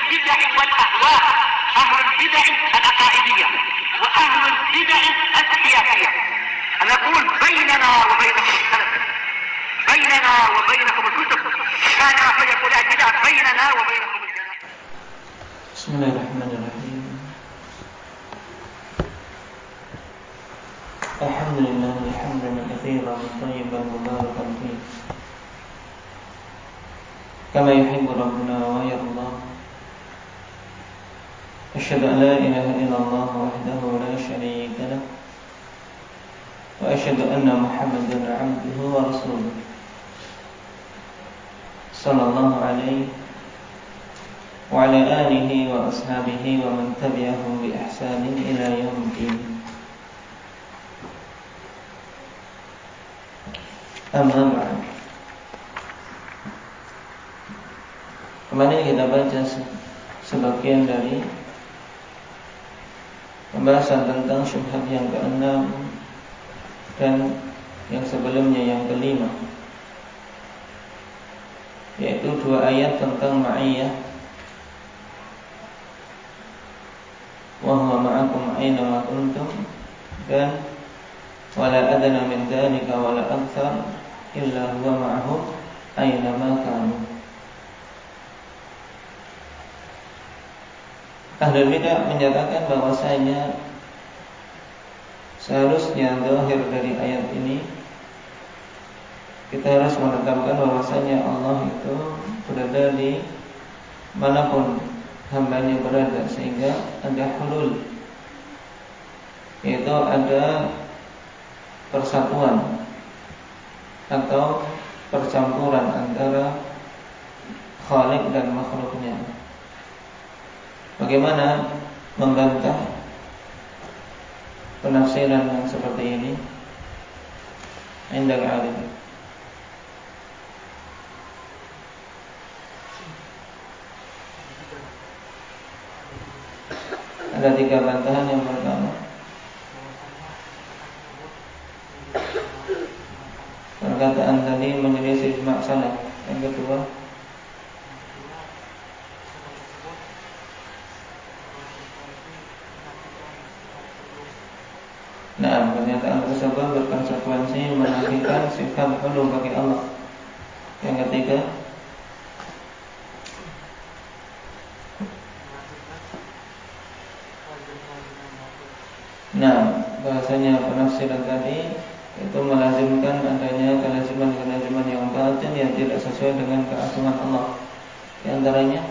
البدع والأهواء، أهل البدع العقائدية وأهل البدع السياسية. أنا أقول بيننا وبينكم السلف، بيننا وبينكم الكتب، كان فيقول البدع بيننا وبينكم الجنة. بسم الله الرحمن الرحيم. الحمد لله حمدا كثيرا طيبا مباركا فيه كما يحب ربنا ويرضى. أشهد أن لا إله إلا الله وحده لا شريك له، وأشهد أن محمدا عبده ورسوله صلى الله عليه وعلى آله وأصحابه ومن تبعهم بإحسان إلى يوم الدين. Amma ba'd. Kemarin kita baca sebagian dari pembahasan tentang syubhat yang ke-6 dan yang sebelumnya yang ke-5, yaitu dua ayat tentang ma'iyah, wa huwa ma'akum aina ma kuntum, dan wala adna min dzalika wala aktsar illa huwa ma'ahum aina ma kanu. Ahlul bidah menyatakan bahwasanya seharusnya zahir dari ayat ini kita harus menetapkan bahwasanya Allah itu berada di manapun hambanya berada, sehingga ada hulul, yaitu ada persatuan atau percampuran antara Khaliq dan makhluknya. Bagaimana membantah penafsiran yang seperti ini? Indah alim. Ada 3 bantahan. Yang pertama, perkataan tadi menyelisih ijma' salaf. Yang kedua, pernyataan tersebut berkonsekuensi menafikan sifat hulul bagi Allah. Yang ketiga, bahasanya penafsiran tadi itu melazimkan adanya kelaziman yang batin yang tidak sesuai dengan keagungan Allah. Di antaranya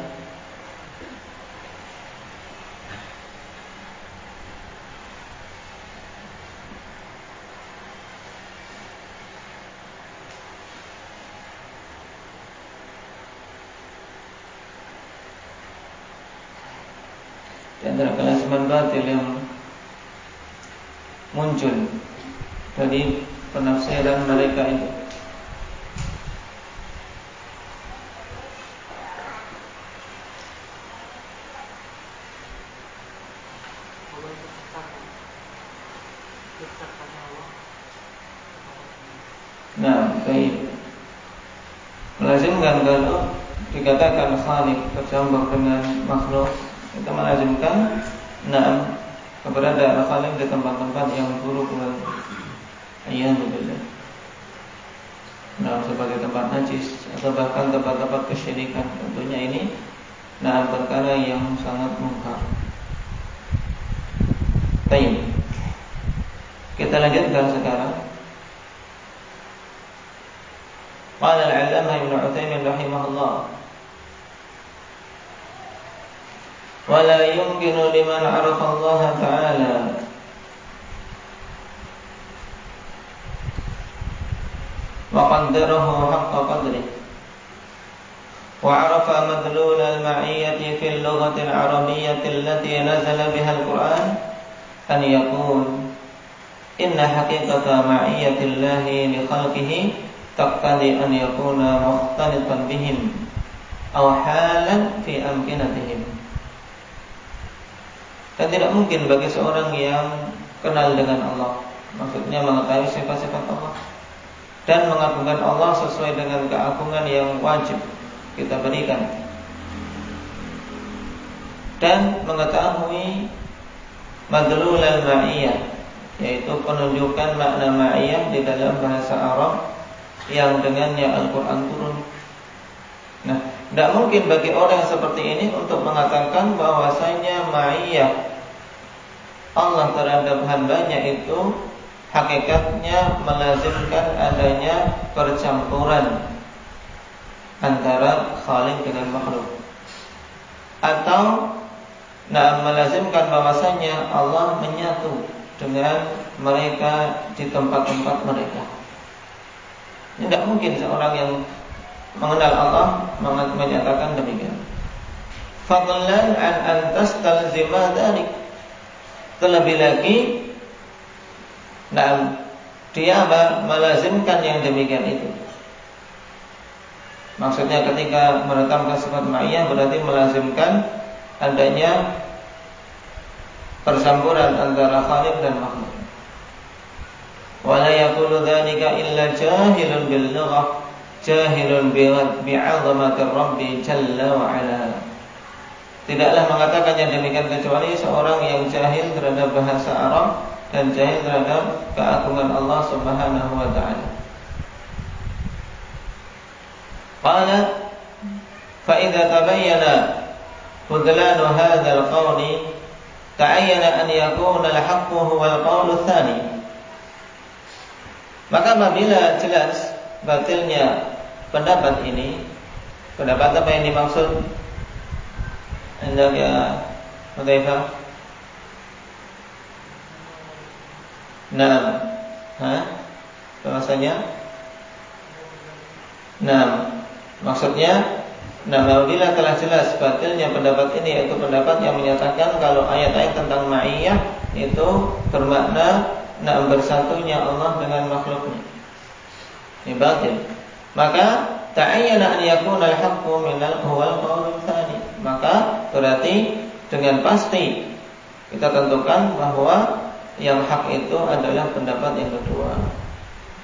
kelaziman batil yang muncul dari penafsiran mereka itu. Baik. Melazimkan kalau dikatakan Khaliq bercampur dengan makhluk, itu melazimkan keberadaan Khaliq di tempat-tempat yang buruk dan a'udzubillah, seperti tempat najis atau bahkan tempat-tempat kesyirikan. Tentunya ini perkara yang sangat mungkar. Baik, kita lanjutkan sekarang. Qala al-'allamah Ibnu Utsaimin rahimahullah, wala yumkinu liman 'arafa Allah Ta'ala wa qaddarahu haqqa qadrihi wa 'arafa madlul al-ma'iyyati fi al-lughati al-'arabiyyati allati nazala biha al-Qur'an an yaqul inna haqiqata ma'iyyati Allah li khalqihi taqtadi an yakuna mukhtalitan bihim aw halan fi amkinatihim. Dan tidak mungkin bagi seorang yang kenal dengan Allah, maksudnya mengetahui sifat-sifat Allah dan mengagungkan Allah sesuai dengan keagungan yang wajib kita berikan, dan mengetahui madlul al-ma'iyah, yaitu penunjukan makna ma'iyah di dalam bahasa Arab yang dengannya Al-Quran turun. Nah, tidak mungkin bagi orang yang seperti ini untuk mengatakan bahwasanya ma'iyah Allah terhadap hambanya itu hakikatnya melazimkan adanya percampuran antara Khaliq dengan makhluk, atau melazimkan bahwasanya Allah menyatu dengan mereka di tempat-tempat mereka. Ini tidak mungkin seorang yang mengenal Allah menyatakan demikian. Fadlan an tastalzima dzalik. Terlebih lagi, dia melazimkan yang demikian itu. Maksudnya ketika menetapkan sifat ma'iyah berarti melazimkan adanya persampuran antara Khaliq dan makhluk. Wala yaqulu dzalika illa jahilun bil lughah, jahilun bi'azamati Rabbi jalla wa ala. Tidaklah mengatakan yang demikian kecuali seorang yang jahil terhadap bahasa Arab dan jahil terhadap keagungan Allah Subhanahu wa taala. Qala fa idza tabayyana budlan hadha al-qawl ta'ayyana an yakuna al-haqqu huwa al-qawl ats-tsani. Maka apabila jelas batilnya pendapat ini, pendapat apa yang dimaksud? Hendak ya Hudzaifah? Bahasanya maksudnya apabila telah jelas batilnya pendapat ini, yaitu pendapat yang menyatakan kalau ayat-ayat tentang ma'iyah itu bermakna bersatunya Allah dengan makhluknya, ini batil. Maka ta'ayyana an yakuna al-haqqu minal huwal qaulul tsani. Maka berarti dengan pasti kita tentukan bahwa yang hak itu adalah pendapat yang kedua.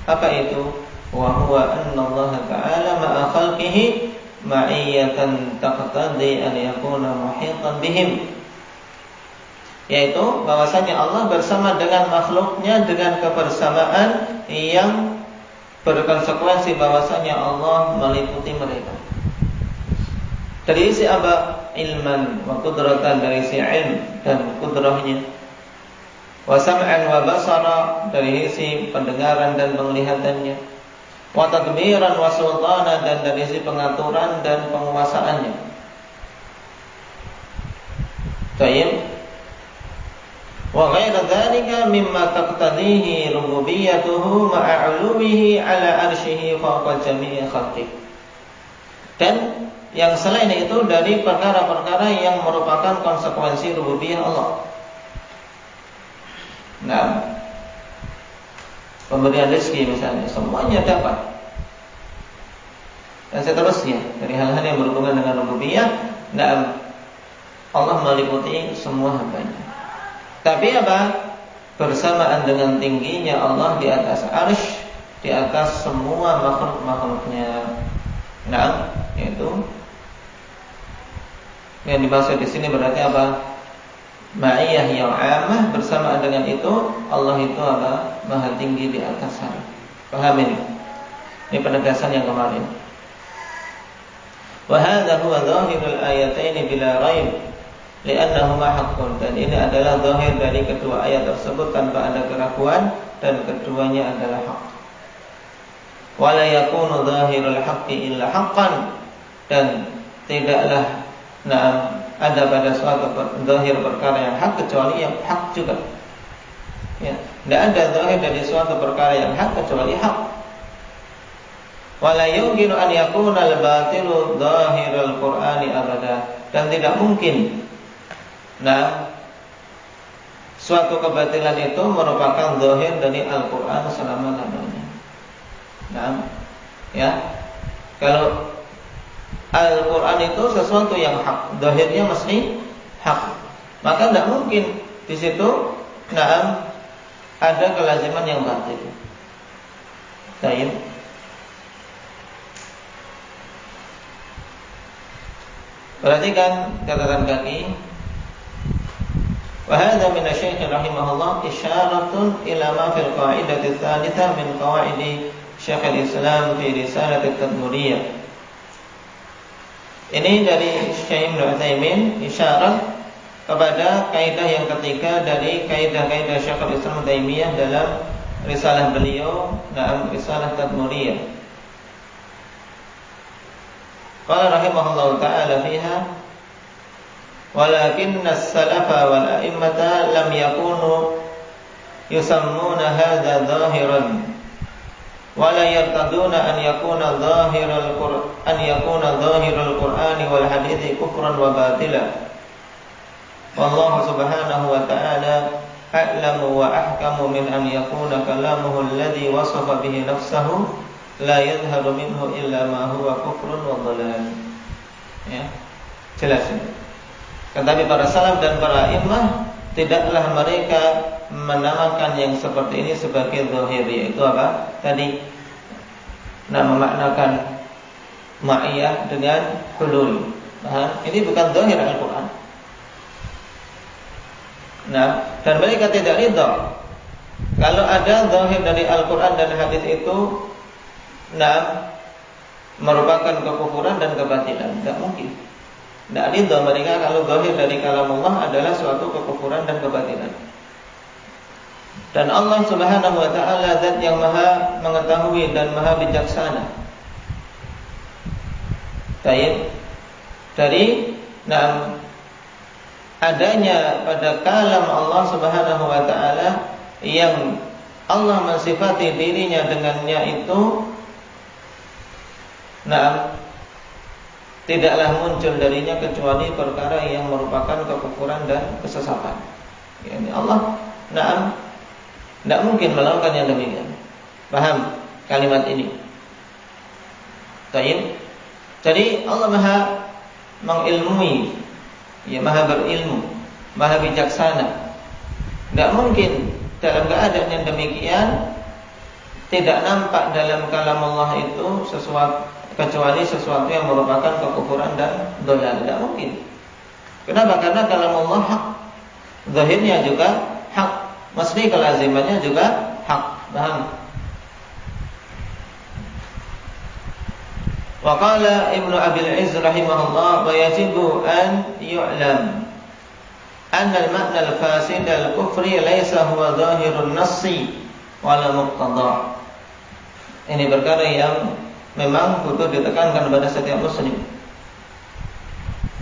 Apa itu? Wa huwa anna Allah ta'ala ma'a khalqihi ma'iyatan taqtadi an yakuna muhitan bihim. Yaitu bahwasanya Allah bersama dengan makhluknya dengan kebersamaan yang berkonsekuensi bahwasanya Allah meliputi mereka. Dari sisi apa? Ilman wa qudratan, dari sisi ilm dan kudrahnya. Wa sam'an wa basara, dari sisi pendengaran dan penglihatannya. Wa tadbiran wa sultanan, dan dari sisi pengaturan dan penguasaannya. Baik. Wa ghairu dzalika mimma taqtadihi rububiyyatuhu ma'a 'uluwihi 'ala 'arsyihi fawqa jami'i khalqihi. Dan yang selain itu dari perkara-perkara yang merupakan konsekuensi rububiyah Allah. Pemberian rezeki misalnya, semuanya dapat. Dan seterusnya dari hal-hal yang berhubungan dengan rububiyah, Allah meliputi semua hambanya. Tapi apa? Bersamaan dengan tingginya Allah di atas arsy, di atas semua makhluk-makhluknya. Yaitu yang dimaksud di sini berarti apa? Ma'iyah yang amah, bersamaan dengan itu Allah itu apa? Maha tinggi di atas sana. Paham ini? Ini penegasan yang kemarin. Wa hadza huwa dhahirul ayatain bila raib, li'annahuma haqqun. Dan ini adalah zahir dari kedua ayat tersebut tanpa ada keraguan, dan keduanya adalah hak. Wa la yakunu dhahirul haqqi illa haqqan, dan tidaklah ada pada suatu zahir perkara yang hak kecuali yang hak juga. Ya, tidak ada zahir dari suatu perkara yang hak kecuali hak. Wala yumkinu an yakuna al-batilu zahirul Qur'ani abada, dan tidak mungkin suatu kebatilan itu merupakan zahir dari Al-Qur'an selama-lamanya. Kalau Al-Quran itu sesuatu yang hak, zahirnya mesti hak, maka tidak mungkin di situ ada kelaziman yang batil. Baik. Perhatikan catatan kaki وهذا من الشيخ رحمه الله إشارة إلى ما في القاعدة الثالثة من قواعد شيخ الإسلام في رسالة التدمرية. Ini dari Syekh Ibnu Utsaimin isyarat kepada kaidah yang ketiga dari kaidah-kaidah Syekhul Islam Taimiyah dalam risalah beliau, dalam risalah Tadmuriyah. Qala rahimahullahu ta'ala fiha walakinna as-salafa wal a'immata lam yakunu yusammuna hadha zahiran wala yartaduna an yakuna zahirul Qur'ani wal hadithi kufran wa batila. Wallahu subhanahu wa ta'ala a'lamu wa ahkamu min an yakuna kalamuhu alladhi wasafa bihi nafsahu la yadhharu minhu illa ma huwa kufrun wa dhalal. Ya, jelas ini. Tetapi para salaf dan para imam tidaklah mereka menamakan yang seperti ini sebagai zahir, yaitu apa? Tadi memaknakan ma'iyah dengan hulul. Nah, ini bukan zahir Al-Quran. Nah, dan mereka tidak ridha kalau ada zahir dari Al-Quran dan hadis itu merupakan kekufuran dan kebatilan. Tidak mungkin. Tidak ridha mereka kalau zahir dari kalam Allah adalah suatu kekufuran dan kebatilan. Dan Allah Subhanahu wa ta'ala zat yang maha mengetahui dan maha bijaksana. Baik. Dari adanya pada kalam Allah Subhanahu wa ta'ala yang Allah mensifati dirinya dengannya itu tidaklah muncul darinya kecuali perkara yang merupakan kekufuran dan kesesatan. Yani Allah tidak mungkin melakukan yang demikian. Paham kalimat ini? Baik. Jadi Allah maha mengilmui, ya maha berilmu, maha bijaksana. Tidak mungkin dalam keadaan yang demikian tidak nampak dalam kalam Allah itu sesuatu kecuali sesuatu yang merupakan kekufuran dan dhalal. Tidak mungkin. Kenapa? Karena kalam Allah hak, zahirnya juga hak, mesti kelazimannya juga hak. Paham? Wa qala Ibnu Abil Izz rahimahullah wa yajibu an yu'lam anna al-ma'na al-fasid al-kufri laysa huwa zahirun nassi wala muqtada. Ini perkara yang memang butuh ditekankan kepada setiap muslim.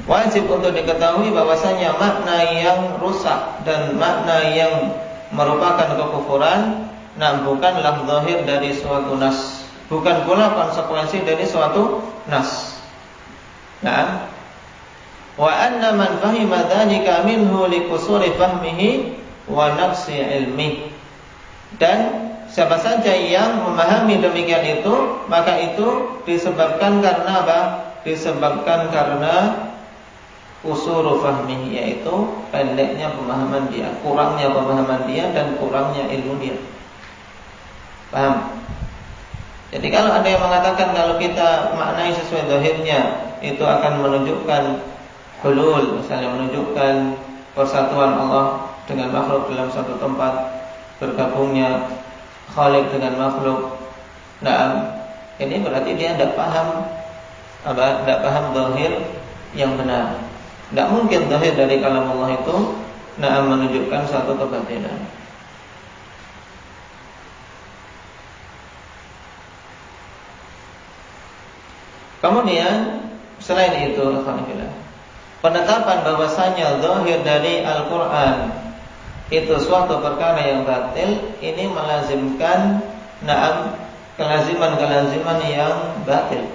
Wajib untuk diketahui bahwasanya makna yang rusak dan makna yang merupakan kekufuran bukanlah zahir dari suatu nas, bukan pula konsekuensi dari suatu nas. Wa anna man fahima dzalika minhu liqusuri fahmihi wa naqsi ilmi. Dan siapa saja yang memahami demikian itu, maka itu disebabkan karena apa? Disebabkan karena usuru fahmi, yaitu pendeknya pemahaman dia, kurangnya pemahaman dia dan kurangnya ilmu dia. Paham? Jadi kalau ada yang mengatakan kalau kita maknai sesuai zahirnya itu akan menunjukkan hulul, misalnya menunjukkan persatuan Allah dengan makhluk dalam satu tempat, bergabungnya Khalik dengan makhluk. Ini berarti dia tidak paham tidak paham zahir yang benar. Tidak mungkin zahir dari kalam Allah itu menunjukkan satu kebatilan. Kemudian selain itu, penetapan bahwasanya zahir dari Al-Quran itu suatu perkara yang batil, ini melazimkan kelaziman-kelaziman yang batil.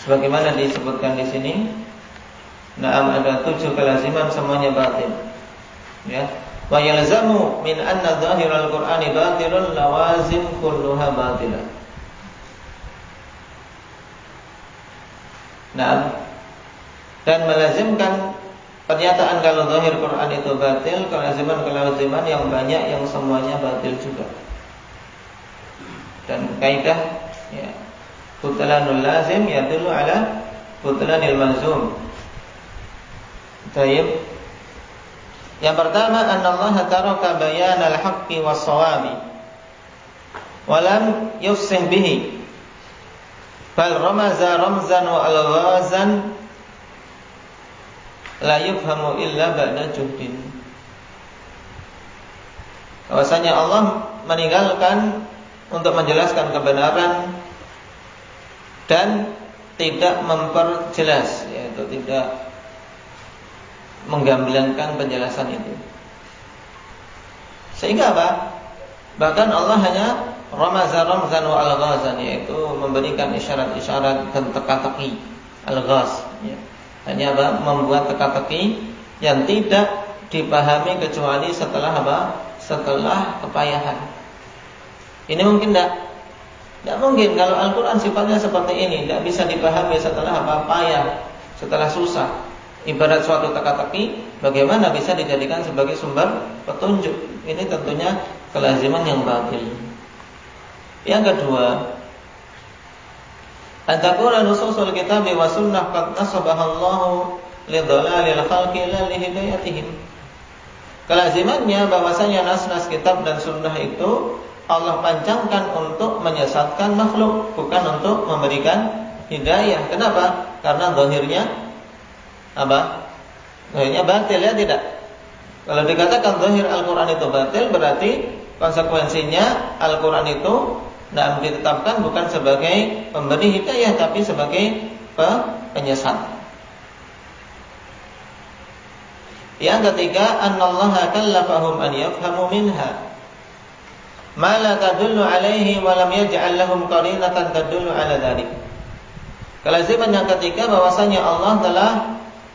Sebagaimana disebutkan di sini, ada 7 kelaziman semuanya batil. Ya. Wa yalzamu min anna zahiral Qur'ani batilun lawazim kulluha batilah. Dan melazimkan pernyataan kalau zahir Quran itu batil, kelaziman-kelaziman yang banyak yang semuanya batil juga. Dan kaidah butlanul lazim yadullu ala butlanil malzum. Baik. Yang pertama, annallaha taraka bayanal haqqi was-shawabi wa lam yufsih bihi, bal ramaza ramzan wa alghazan la yufhamu illa ba'da juhdin. Bahwasanya Allah meninggalkan untuk menjelaskan kebenaran dan tidak memperjelas, yaitu tidak menggamblankan penjelasan itu. Sehingga apa? Bahkan Allah hanya ramaza ramzan wa alghazan, yaitu memberikan isyarat-isyarat dan teka-teki. Al-ghaz, ya. Hanya apa? Membuat teka-teki yang tidak dipahami kecuali setelah apa? Setelah kepayahan. Ini mungkin tidak? Tidak mungkin. Kalau Al-Quran sifatnya seperti ini, tidak bisa dipahami setelah apa? Payah, setelah susah. Ibarat suatu teka-teki, bagaimana bisa dijadikan sebagai sumber petunjuk? Ini tentunya kelaziman yang batil. Yang kedua, antakuna nususul kitab wa sunnah qad nasabahallahu lidhalalil khalqi la lihidayatihim. Kelazimannya bahwasanya nas-nas kitab dan sunnah itu Allah pancangkan untuk menyesatkan makhluk, bukan untuk memberikan hidayah. Kenapa? Karena zahirnya apa? Zahirnya batil, ya tidak? Kalau dikatakan zahir Al-Quran itu batil, berarti konsekuensinya Al-Quran itu tidak ditetapkan bukan sebagai pemberi hidayah, tapi sebagai penyesat. Yang ketiga, annallaha kallafahum an yafhamu minha ma la tadullu alaihi wa lam yaj'al lahum qarinatan tadullu ala dzalik. Kelaziman yang ketiga, bahwasanya Allah telah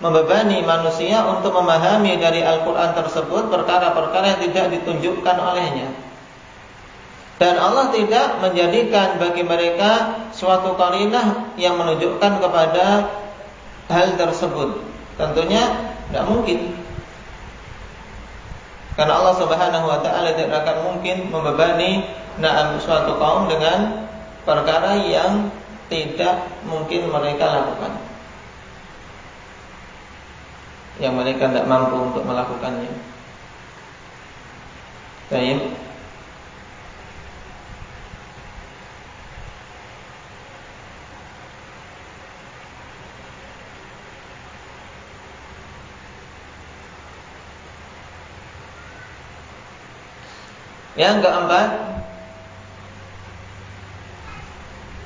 membebani manusia untuk memahami dari Al-Quran tersebut perkara-perkara yang tidak ditunjukkan olehnya. Dan Allah tidak menjadikan bagi mereka suatu qarinah yang menunjukkan kepada hal tersebut. Tentunya tidak mungkin. Karena Allah Subhanahu wa taala tidak akan mungkin membebani suatu kaum dengan perkara yang tidak mungkin mereka lakukan, yang mereka tidak mampu untuk melakukannya. Baik. Yang keempat,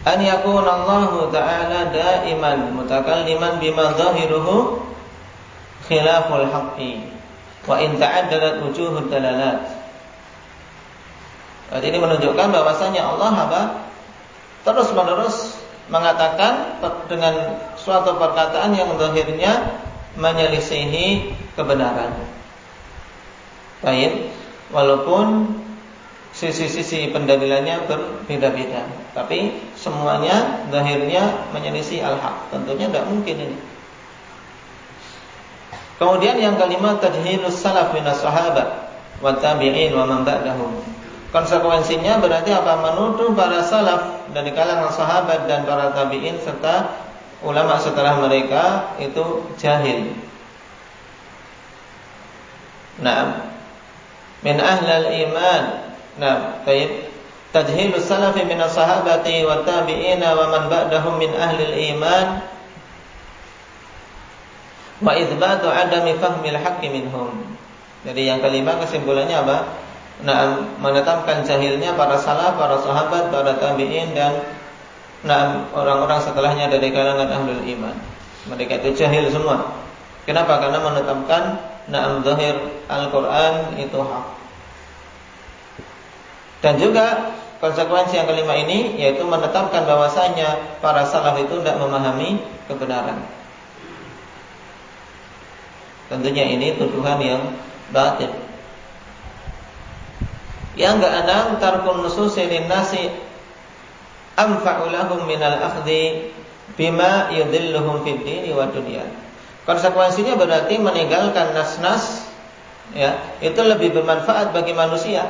an yakuna Allah Ta'ala daiman mutakalliman bima zahiruhu khilaful haqqi wa in ta'addadat wujuhud dalalat. Berarti ini menunjukkan bahwasanya Allah terus-menerus mengatakan dengan suatu perkataan yang zahirnya menyelisihi kebenaran. Baik, walaupun sisi-sisi pendalilannya berbeda-beda, tapi semuanya zahirnya menyelisih al-haq. Tentunya tidak mungkin ini. Kemudian yang kelima, tajhilus salaf minas sahabat wa tabi'in wa man ba'dahum. Konsekuensinya berarti apa? Menuduh para salaf dari kalangan sahabat dan para tabi'in serta ulama setelah mereka itu jahil. Nah, min ahlil iman. Nah, baik. Tajhilus salafi minas sahabati wa tabi'ina wa man ba'dahum min ahlil iman wa itsbatu adami fahmil haqqi minhum. Jadi yang kelima kesimpulannya apa? Nah, menetapkan jahilnya para salaf, para sahabat, para tabi'in dan orang-orang setelahnya dari kalangan ahlul iman. Mereka itu jahil semua. Kenapa? Karena menetapkan zahir Al-Qur'an itu hak. Dan juga konsekuensi yang kelima ini yaitu menetapkan bahwasanya para salaf itu tidak memahami kebenaran. Tentunya ini tuduhan yang batil. Yang keenam, tarkun nususi linnasi anfa'u lahum minal akhdhi bima yudhilluhum fid dini wa dunya. Konsekuensinya berarti meninggalkan nas-nas, ya, itu lebih bermanfaat bagi manusia.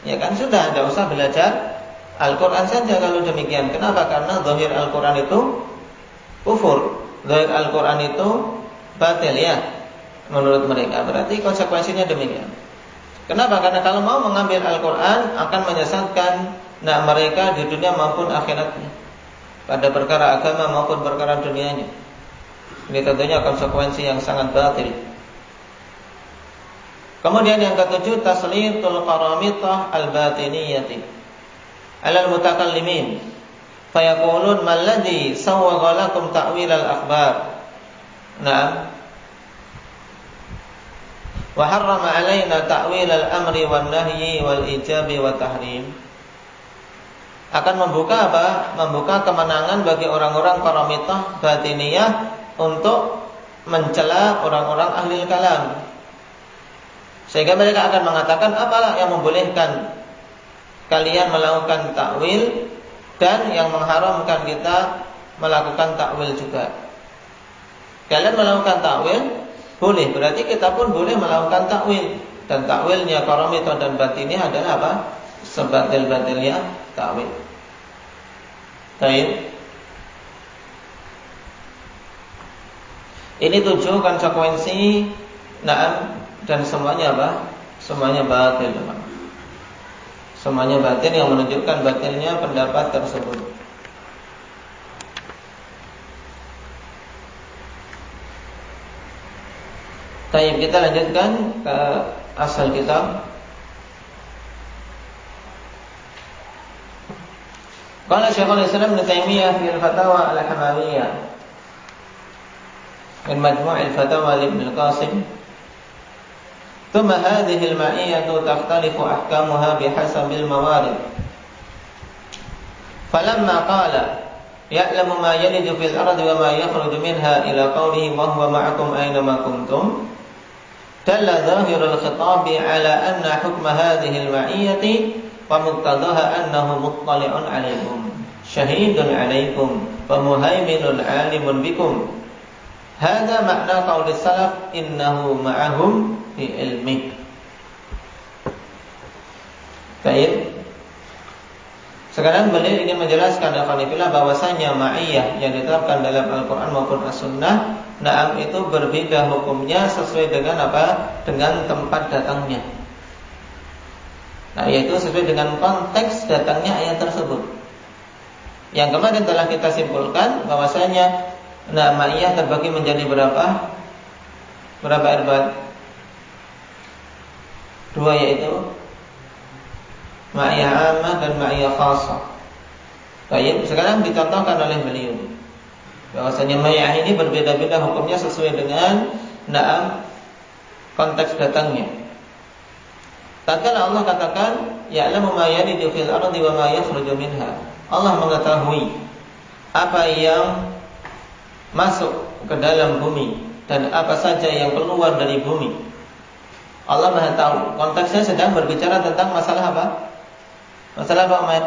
Ya kan, sudah tidak usah belajar Al-Quran saja kalau demikian. Kenapa? Karena zahir Al-Quran itu kufur, zahir Al-Quran itu batil, ya. menurut mereka. Berarti konsekuensinya demikian. Kenapa? Karena kalau mau mengambil Al-Quran akan menyesatkan mereka di dunia maupun akhiratnya, pada perkara agama maupun perkara dunianya. Ini tentunya konsekuensi yang sangat batil. Kemudian yang ketujuh, taslitul qaramitah al-batiniyati 'alal mutakallimin fayaqulun malladhi sawwagha lakum ta'wil al-akhbar. Naam. Wa harrama 'alaina ta'wil al-amri wan nahyi wal ijabi wat tahrim. Akan membuka apa? Membuka kemenangan bagi orang-orang qaramitah batiniyah untuk mencela orang-orang ahli kalam. Sehingga mereka akan mengatakan, apalah yang membolehkan kalian melakukan takwil dan yang mengharamkan kita melakukan takwil juga. Kalian melakukan takwil boleh, berarti kita pun boleh melakukan takwil. Dan takwilnya qaramitah dan batini adalah apa? Sebatil-batilnya takwil. Baik. Ini 7 konsekuensi dan semuanya apa? Semuanya batil. Semuanya batil yang menunjukkan batilnya pendapat tersebut. Baik, kita lanjutkan ke asal kitab. Qala Syekhul Islam Ibnu Taimiyah fi al-Fatawa al-Hamawiyah min Majmu' al-Fatawa Ibnu al-Qasim. ثم هذه المعية تختلف أحكامها بحسب الموارد. فلما قال يعلم ما يلج في الأرض وما يخرج منها إلى قوله وهو معكم أينما كنتم دل ظاهر الخطاب على أن حكم هذه المعية ومقتضاها أنه مطلع عليكم شهيد عليكم ومهيمن عالم بكم. هذا معنى قول السلف إنه معهم في علمه. Baik. Sekarang beliau ingin menjelaskan bahwasanya ma'iyah yang ditetapkan dalam Al-Quran maupun As-Sunnah, itu berbeda hukumnya sesuai dengan apa? Dengan tempat datangnya. Yaitu sesuai dengan konteks datangnya ayat tersebut. Yang kemarin telah kita simpulkan bahwasanya ma'iyah terbagi menjadi berapa? Berapa irbat? 2, yaitu ma'iyah ammah dan ma'iyah khasah. Baik, sekarang dicontohkan oleh beliau bahwasanya ma'iyah ini berbeda-beda hukumnya sesuai dengan konteks datangnya. Tatkala Allah katakan ya'lamu ma yalidu fil ardi wa ma yakhruju minha. Allah mengetahui apa yang masuk ke dalam bumi dan apa saja yang keluar dari bumi. Allah Maha tahu. Konteksnya sedang berbicara tentang masalah apa? Masalah apa, Umar?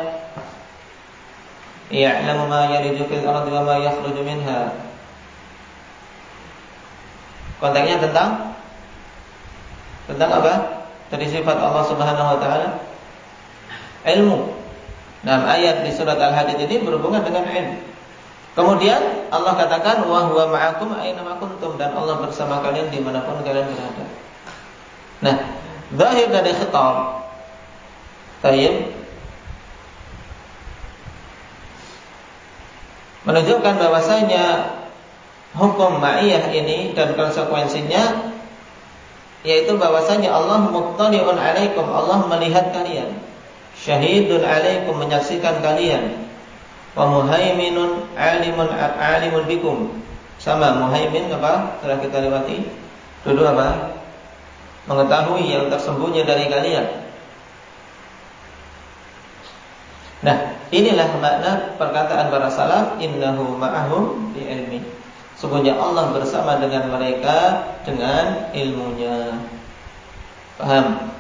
Ya'lamu ma yaliju fil ardi wa ma yakhruju minha. Konteksnya tentang apa? Dari sifat Allah Subhanahu wa taala ilmu. Ayat di surat Al-Hadid ini berhubungan dengan ilmu. Kemudian Allah katakan wa huwa ma'akum aina ma kuntum, dan Allah bersama kalian dimanapun kalian berada. Zahir dari khitab menunjukkan bahwasanya hukum ma'iyah ini dan konsekuensinya yaitu bahwasanya Allah muttali'un 'alaikum, Allah melihat kalian, syahidun 'alaikum, menyaksikan kalian, wa muhaiminun 'alimun bikum. Sama muhaimin apa? Telah kita lewati. Duduk apa? Mengetahui yang tersembunyi dari kalian. Inilah makna perkataan para salaf, innahu ma'ahum bi ilmi. Sesungguhnya Allah bersama dengan mereka dengan ilmunya. Paham?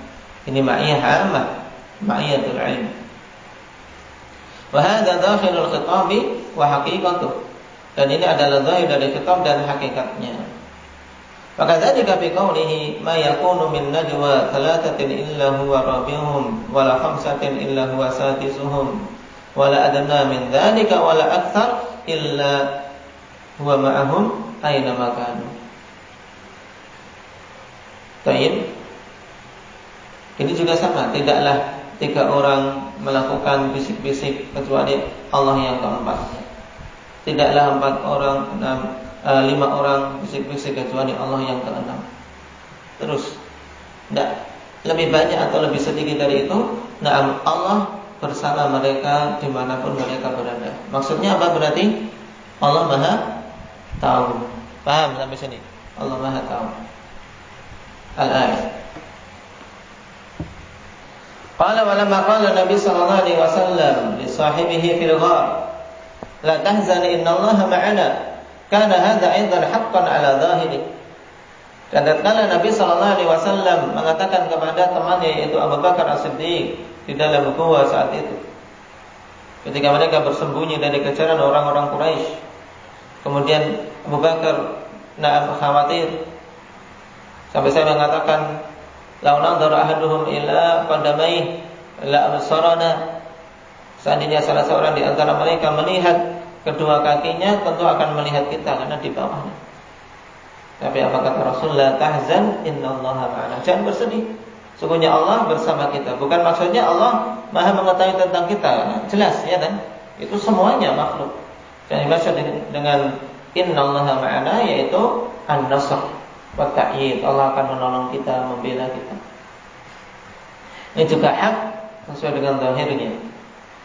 Ini ma'iyah ammah, ma'iyatul ilm. Wa hadza dakhilul khitabi wa haqiqatuh. Dan ini adalah zahir dari khitab dan hakikatnya. Fakadzalika fi qawlihi ma yakunu min najwa thalathatin illa huwa rabi'uhum wa la khamsatin illa huwa sadisuhum wa la adna min dzalika wa la akthar illa huwa ma'ahum aina ma kanu. Taib. Ini juga sama, tidaklah 3 orang melakukan bisik-bisik kecuali Allah yang keempatnya. Tidaklah 5 orang bisik-bisik kecuali Allah yang keenam. Terus, tidak lebih banyak atau lebih sedikit dari itu, Allah bersama mereka dimanapun mereka berada. Maksudnya apa berarti? Allah Maha tahu. Paham sampai sini? Allah Maha tahu. Al-ayat. Qala wa lamma qala Nabi sallallahu alaihi wasallam li sahibihi fil ghar la tahzan innallaha ma'ana kana hadza aidan haqqan ala dhahiri. Dan tatkala Nabi sallallahu alaihi wasallam mengatakan kepada temannya yaitu Abu Bakar As-Siddiq di dalam gua saat itu, ketika mereka bersembunyi dari kejaran orang-orang Quraisy, kemudian Abu Bakar khawatir sampai saya mengatakan lau nadhara ahaduhum ila qadamai la absarana. Seandainya salah seorang di antara mereka melihat kedua kakinya, tentu akan melihat kita karena di bawahnya. Tapi apa kata Rasul? La tahzan innallaha ma'ana. Jangan bersedih, sungguhnya Allah bersama kita. Bukan maksudnya Allah Maha mengetahui tentang kita. Jelas ya kan? Itu semuanya makhluk. Dan dimaksud dengan innallaha ma'ana yaitu an-nasr wa ta'yid. Allah akan menolong kita, membela kita. Ini juga hak sesuai dengan zahirnya.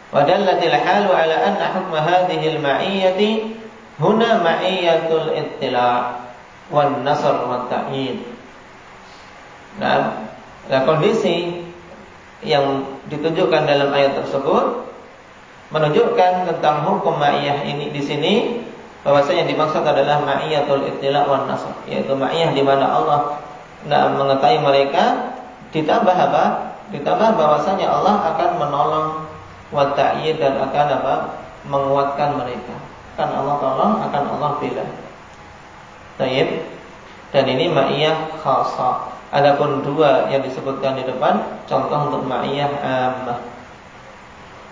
Wa dallatil halu ala anna hukma hadhihi al-ma'iyyati huna ma'iyyatul ittila' wan nasr wa ta'yid. Nah, kondisi yang ditunjukkan dalam ayat tersebut menunjukkan tentang hukum ma'iyah ini di sini, bahwasanya yang dimaksud adalah ma'iyyatul ittila' wan nasr, yaitu ma'iyah di mana Allah mengetahui mereka, ditambah apa? Ditambah bahwasanya Allah akan menolong wa ta'yid dan akan apa? Menguatkan mereka. Akan Allah tolong, akan Allah bela. Baik. Dan ini ma'iyah khasah. Adapun 2 yang disebutkan di depan contoh untuk ma'iyah ammah.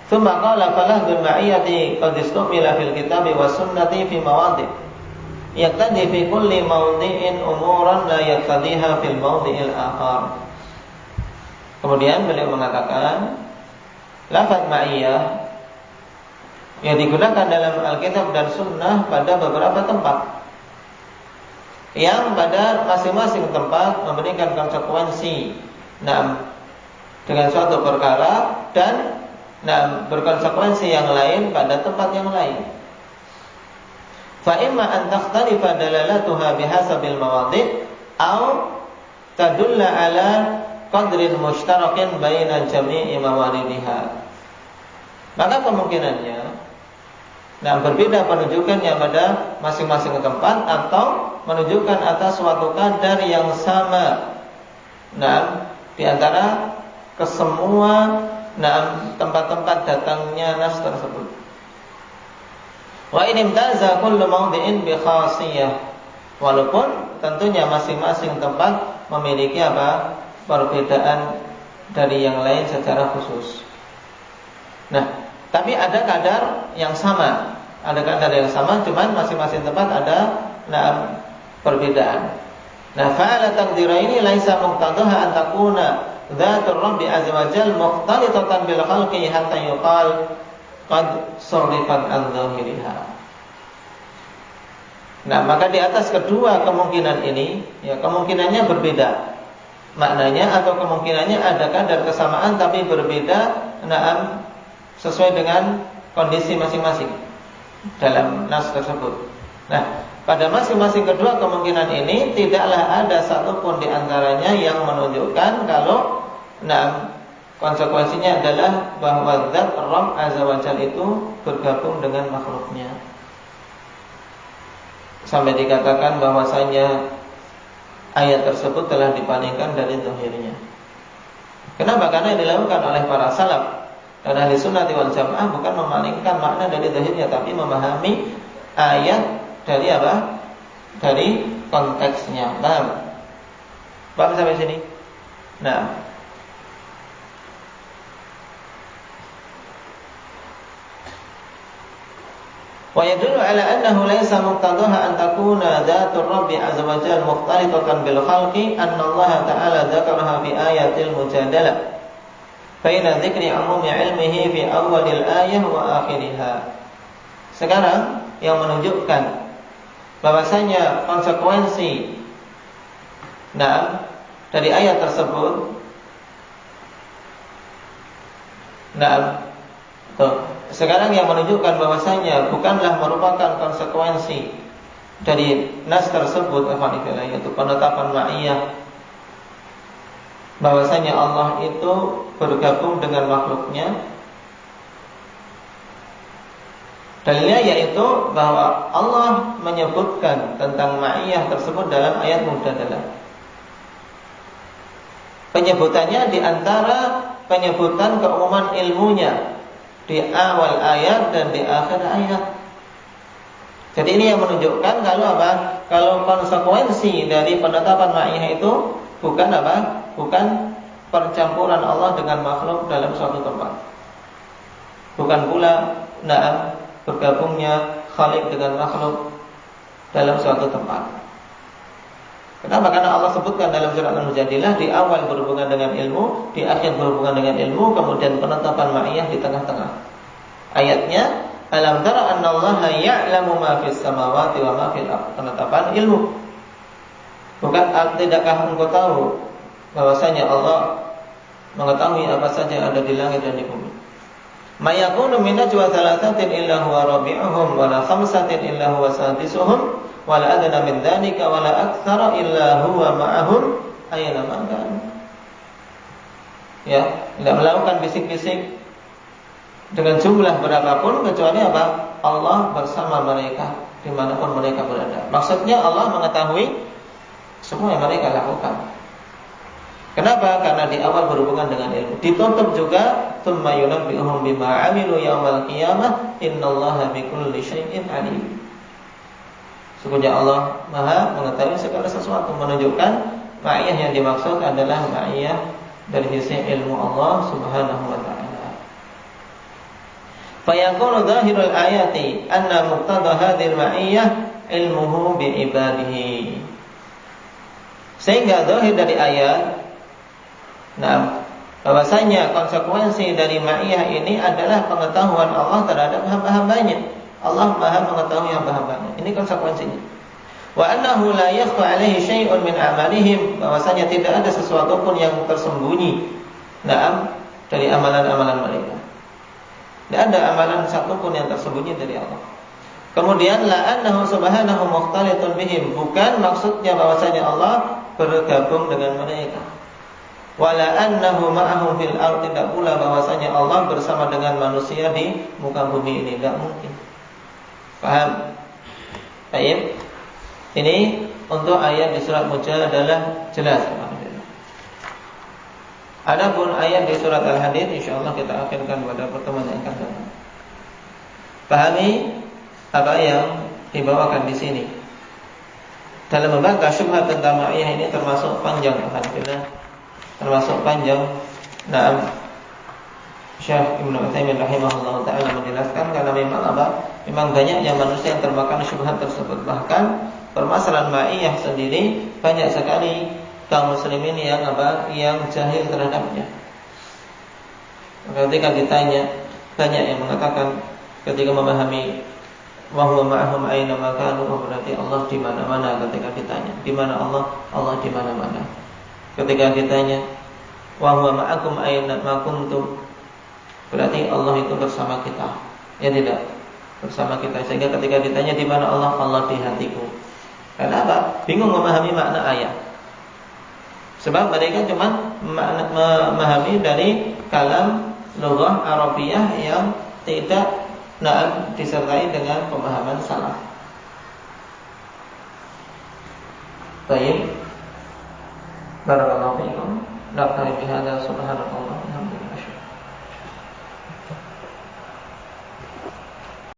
Tsumma qala falah bil ma'iyyati qad istumila fil kitabi was sunnati fi mawadhi' yaqtadi fi kulli mawdhi'in umuran la yaqtadiha fil mawdhi'il akhar. Kemudian beliau mengatakan lafaz ma'iyah yang digunakan dalam Alkitab dan Sunnah pada beberapa tempat, yang pada masing-masing tempat memberikan konsekuensi dengan suatu perkara dan berkonsekuensi yang lain pada tempat yang lain. Fa imma an takhtalifa dalalatuha bihasabil mawadhi' aw tadulla ala qadrin mushtarakin baina jami'i mawaridiha. Maka kemungkinannya berbeda penunjukannya pada masing-masing tempat atau menunjukkan atas suatu kadar yang sama. Di antara kesemua tempat-tempat datangnya nas tersebut. Wa in imtaza kullu mawdi'in bi khasiyah. Walaupun tentunya masing-masing tempat memiliki apa? Perbedaan dari yang lain secara khusus. Tapi ada kadar yang sama. Ada kadar yang sama, cuman masing-masing tempat ada perbedaan. Fa'ala taqdira ini laisa muqtadaha an takuna dzatur rabbi azza wa jalla muqtalitatan bil khalqi hatta yuqal qad surifat an dzahiriha. Maka di atas kedua kemungkinan ini, ya kemungkinannya berbeda maknanya, atau kemungkinannya ada kadar kesamaan tapi berbeda sesuai dengan kondisi masing-masing dalam nas tersebut. Pada masing-masing kedua kemungkinan ini tidaklah ada satupun di antaranya yang menunjukkan kalau konsekuensinya adalah bahwa zat Rabb azza wa jalla itu bergabung dengan makhluknya. Sampai dikatakan bahwasanya ayat tersebut telah dipalingkan dari zahirnya. Kenapa? Karena yang dilakukan oleh para salaf dan ahli sunnah wal jamaah bukan memalingkan makna dari zahirnya, tapi memahami ayat dari apa? Dari konteksnya. Paham sampai sini? Wa yadullu ala annahu laysa muqtadaha an takuna dhatur rabbi azza wa jalla mukhtalifatan bil khalqi anna Allah ta'ala dzakaraha fi ayatil mujadalah baina dzikri umumi ilmihi fi awwalil ayah wa akhiriha. Sekarang yang menunjukkan bahwasanya konsekuensi dari ayat tersebut sekarang yang menunjukkan bahwasanya bukanlah merupakan konsekuensi dari nas tersebut, yaitu penetapan ma'iyah, bahwasanya Allah itu bergabung dengan makhluknya. Dalilnya yaitu bahwa Allah menyebutkan tentang ma'iyah tersebut dalam ayat Mujadalah. Penyebutannya di antara penyebutan keumuman ilmunya di awal ayat dan di akhir ayat. Jadi ini yang menunjukkan kalau apa? Kalau konsekuensi dari penetapan ma'iyah itu bukan apa? Bukan percampuran Allah dengan makhluk dalam suatu tempat. Bukan pula bergabungnya Khalik dengan makhluk dalam suatu tempat. Kenapa? Karena Allah sebutkan dalam surat Al-Mujadilah di awal berhubungan dengan ilmu, di akhir berhubungan dengan ilmu, kemudian penetapan ma'iyah di tengah-tengah. Ayatnya, alam tara annallaha ya'lamu ma fis samawati wa ma fil ardh. Penetapan ilmu. Bukan tidakkah engkau tahu bahwasanya Allah mengetahui apa saja yang ada di langit dan di bumi. Ma yakunu min najwa thalathatin illa huwa rabi'uhum wa la khamsatin illa huwa sadisuhum wa la adna min dzalika wa la aktsara illa huwa ma'ahum aina ma kanu. Ya, tidak melakukan bisik-bisik dengan jumlah berapapun kecuali apa? Allah bersama mereka dimanapun mereka berada. Maksudnya Allah mengetahui semua yang mereka lakukan. Kenapa? Karena di awal berhubungan dengan ilmu. Ditutup juga tsumma yunabbi'uhum bima 'amilu yaumal qiyamah innallaha bikulli syai'in 'alim. Sesungguhnya Allah Maha mengetahui segala sesuatu, menunjukkan ma'iyah yang dimaksud adalah ma'iyah dari sisi ilmu Allah Subhanahu wa ta'ala. Fa yakunu dhahirul ayati anna muqtada hadhil ma'iyah ilmuhu bi ibadihi. Sehingga zahir dari ayat bahwasanya konsekuensi dari ma'iyah ini adalah pengetahuan Allah terhadap hamba-hambanya. Allah Maha mengetahui hamba-hambanya. Ini konsekuensinya. Wa annahu la yakhfa 'alaihi syai'un min amalihim, bahwasanya tidak ada sesuatu pun yang tersembunyi dari amalan-amalan mereka. Tidak ada amalan satu pun yang tersembunyi dari Allah. Kemudian la annahu subhanahu mukhtalitun bihim, bukan maksudnya bahwasanya Allah bergabung dengan mereka. Wala annahu ma'ahum fil ardh, tidak pula bahwasanya Allah bersama dengan manusia di muka bumi ini, tidak mungkin. Paham? Baik. Ini untuk ayat di surat Mujadalah jelas. Adapun ayat di surat Al-Hadid insyaallah kita akhirkan pada pertemuan yang akan datang. Pahami apa yang dibawakan di sini. Dalam membahas syubhat tentang ma'iyah ini termasuk panjang, alhamdulillah. Termasuk panjang. Syekh Ibnu Utsaimin rahimahullah taala menjelaskan karena memang apa? Memang banyaknya manusia yang termakan syubhat tersebut. Bahkan permasalahan ma'iyah sendiri banyak sekali kaum muslimin yang apa? Yang jahil terhadapnya. Ketika ditanya, banyak yang mengatakan ketika memahami wa huwa ma'ahum aina ma kanu, berarti Allah di mana-mana. Ketika ditanya, di mana Allah? Allah di mana-mana. Ketika ditanya wa huwa ma'akum aina ma kuntum, berarti Allah itu bersama kita. Ya tidak, bersama kita. Sehingga ketika ditanya di mana Allah? Allah di hatiku. Kenapa? Bingung memahami makna ayat. Sebab mereka cuma memahami dari kalam lughah Arabiyah yang tidak disertai dengan pemahaman salaf. Baik. Barakallahu fiikum. Naktafi bihadza subhanallahi wa bihamdihi.